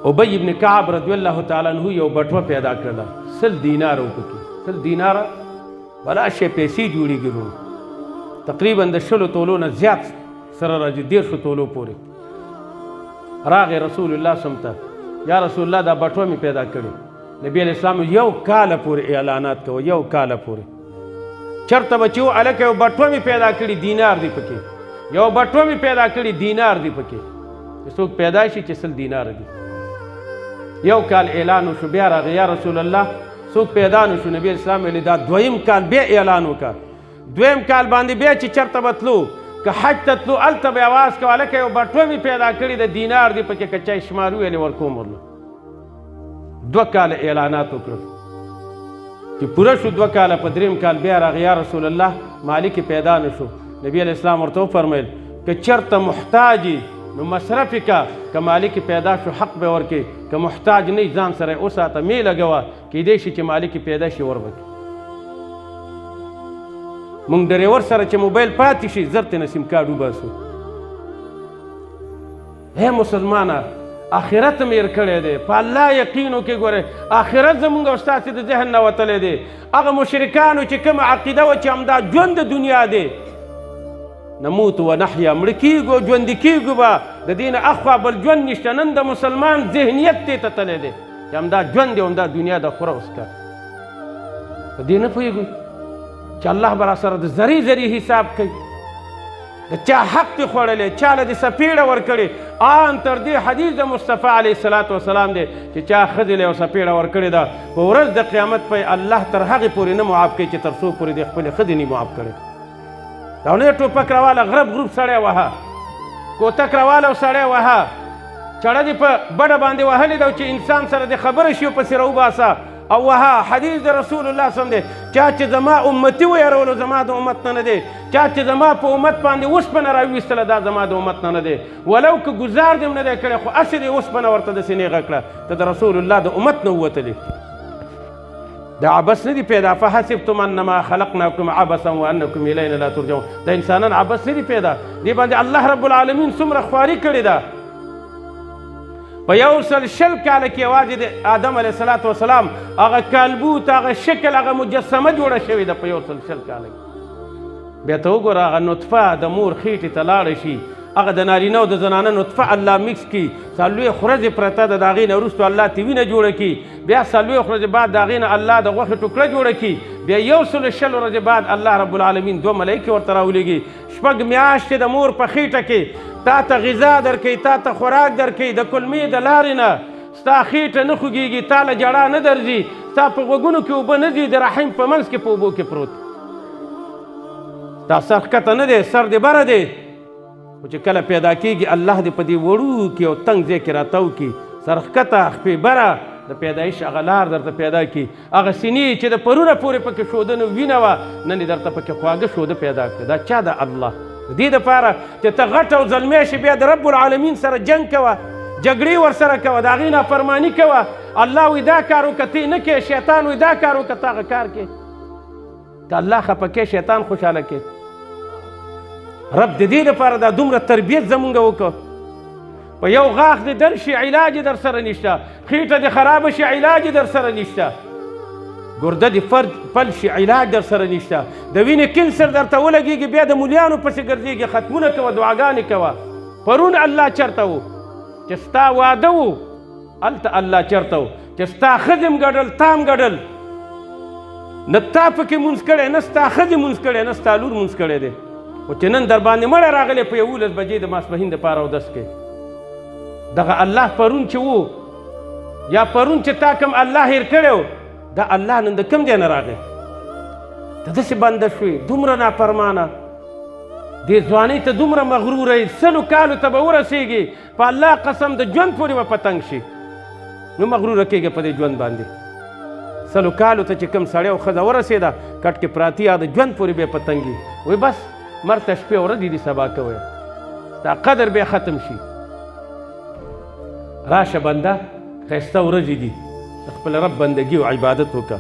ابی ابن کعب رضی الله تعالی عنہ یو بټوه پیدا کړله 100 دینار وکړي 100 دینار بلا شی پیسې جوړیږي ورو تقریبا د 100 تولو نه زیات سره راځي 150 تولو پورې راغی رسول الله سمته یا رسول الله دا بټوه می پیدا کړي نبی علیہ السلام یو کال پورې اعلانات کوي یو کال پورې چرته بچو الکه یو بټوه می پیدا کړي دینار دی پکې یو بټوه می پیدا کړي دینار دی پکې څوک پیدا شي چې 100 دینار دي یو کال اعلان وشو بیا راغی یا رسول الله څوک پیدا نشو نبی اسلام ویل دا دویم کال بیا اعلان وکړه دویم کال باندې بیا چې چرته بتلو که حج ته تلو هلته به اواز کوه هلکه یو بټوه مې پیدا کړي د دینار دی پکې که چای شمار ویلې ورکوم ورله 2 کاله اعلانات وکړل چې پوره شو 2 کاله په دریم کال بیا راغی یا رسول الله مالک پیدا نشو نبی علیہ السلام ورته وفرمیل که چرته محتاجی نو مصرف کا که مالک پیدا شو حق به ورکې که محتاج نه ځان سره وساته می لګوه کیدای شي چې مالک پیدا شي وربکې مونږ ډریور سره چې موبایل پاتې شي زر ترې نه سیم کارډ وباسو هی مسلمانه آخرت مې هېر کړی دی په الله یقین وکړې ګورې آخرت زمونږ او ستاسې د ذهن نه وتلی دی هغه مشرکانو چې کومه عقیده وه چې همدا ژوند د دنیا دی نموت و نحیا مړه کېږو ژوندي کېږو به د دې نه اخوا بل ژوند نشته نن د مسلمان ذهنیت دې ته تللی دی چې همدا ژوند دی همدا دنیا د خوره اوسکه په دې نه پوهېږو چې الله به را سره د ذرې ذرې حساب کوي د چا حق دې خوړلی چا له دې سپېړه ورکړې آن تر دې حدیث د مصطفی علیه الصلاة وسلام دی چې چا ښځې له یو سپېړه ورکړې ده په ورځ د قیامت په الله تر هغې پورې نه معاف کوي چې تر څو پورې د خپلې ښځې نه معاف کړی دا نه ټوپک راواله غرب غروب سړی وهه کوتک راواله او سړی وهه چړه دې په بډه باندې وهلې ده چې انسان سره د خبره شي پسې راوباسه او وها حدیث د رسول الله صلی الله علیه وسلم دی چا چې زما امتي ویرولو زما د امت نه دی چا چې زما په امت باندې اوسپنه راویستله دا زما د امت نه دی ولو که ګزار دې نه دی کړی خو هسې دې اوسپنه ورته داسې نیغه کړه ته د رسول الله د امت نه ووتلې دا عبس نه دي پیدا فحسبتم انما خلقناکم عبسا وانکم الینا لا ترجعون د انسانان عبس نه دي پیدا دې باندې الله رب العالمین څومره خواري کړې ده په 100 کاله کې یوازې د آدم علیه الصلاة وسلام هغه کالبوت هغه شکل هغه مجسمه جوړه شوې ده په 100 کاله کې بیا ته وګوره هغه نطفه د مور خېټې ته لاړه شي هغه د نارینه او د زنانه نطفه الله میکس کړي څلوېښت ورځې پرته ده د هغې نه وروسته الله ته وینه جوړه کړي بیا څلوېښت ورځې بعد د هغې نه الله د غوښې ټوکړه جوړه کړي بیا 100 ورځې بعد الله رب العالمین 2 ملایکې ورته راولېږي 6 میاشتې د مور په خېټه کې تا ته غذا درکوي تا ته خوراک درکوي د کلمې د لارې نه ستا خېټه نه خوږېږي تا له جړا نه درځي ستا په غوږونو کې اوبه نه ځي د رحم په منځ کې په اوبو کې پروت دا سر ښکته نه دی سر دې بره دی خو چې کله پیدا کېږي الله دې په دې وړوکي او تنګ ځای کې راتاو کړي سر ښکته خپې بره د پیدایش هغه لار درته پیدا کړي هغه سینې چې د پرونه پورې پکې شوده نه وینه وه نن یې درته پکې خواږه شوده پیدا کړه دا چا ده الله د دې دپاره چې ته غټ او زلمی شي بیا د رب العالمین سره جنګ کوه جګړې ورسره کوه د هغې نافرماني کوه الله وایي دا کار وکړه ته یې نه کوې شیطان وایي دا کار وکړه ته هغه کار کوې ته الله خفه کوې شیطان خوشحاله کوې رب د دې دپاره دا دومره تربیت زمونږ وکړه په یو غاښ دې در شي علاج یې در سره نشته خېټه دې خرابه شي علاج یې در سره نشته ګرده دې فل شي علاج در سره نشته د وینې کینسر درته ولګېږي بیا د مولیانو پسې ګرځېږي ختمونه کوه دعاګانې کوه پرون الله چېرته و چې ستا واده و هلته الله چېرته و چې ستا ښځې م ګډل تا م ګډل نه تا پکې مونځ کړی نه ستا ښځې مونځ کړی نه ستا لور مونځ کړی دی خو چې نن در باندې مړی راغلی په 11 بجې د ماسپښین دپاره اودس کوې دغه الله پرون چې و یا پرون چې تا کوم الله هېر کړی و دا الله نن د کوم ځای نه راغی ته داسې بنده شوې دومره نافرمانه دې ځوانۍ ته دومره مغروره یې 100 کالو ته به ورسېږي په الله قسم د ژوند پورې به پتنګ شي نو مغروره کېږي په دې ژوند باندې 100 کالو ته چې کوم سړی او ښځه ورسېده کټ کې پراتی یا د ژوند پورې به پتنګي وایي بس مرګ ته شپې ورځې دي سبا کوی ستا قدر به ختم شي راشه بنده ښایسته ورځې دي خپل رب بندگی او عبادت وکړه